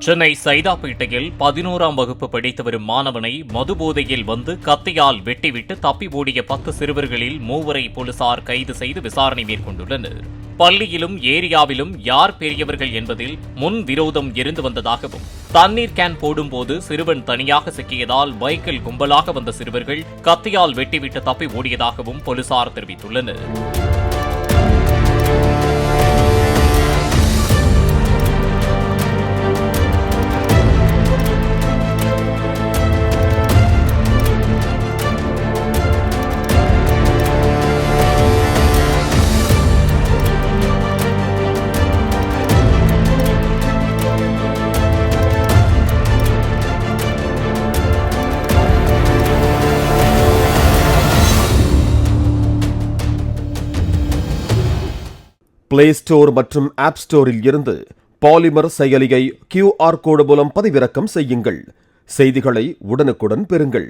சென்னை சைதாப்பேட்டையில் 11ஆம் வகுப்பு படித்து வரும் மாணவனை மதுபோதையில் வந்து கத்தியால் வெட்டிவிட்டு தப்பி ஓடிய 10 சிறுவர்களில் 3 போலீசார் கைது செய்து விசாரணை மேற்கொண்டுள்ளனர். பள்ளியிலும் ஏரியாவிலும் யார் பெரியவர்கள் என்பதில் முன் விரோதம் இருந்து வந்ததாகவும், தண்ணீர் கேன் போடும்போது சிறுவன் தனியாக சிக்கியதால் பைக்கில் கும்பலாக வந்த சிறுவர்கள் கத்தியால் வெட்டிவிட்டு தப்பி ஓடியதாகவும் போலீசார் தெரிவித்துள்ளனர். பிளே ஸ்டோர் மற்றும் ஆப் ஸ்டோரில் இருந்து பாலிமர் செயலியை QR கோடு மூலம் பதிவிறக்கம் செய்யுங்கள். செய்திகளை உடனுக்குடன் பெறுங்கள்.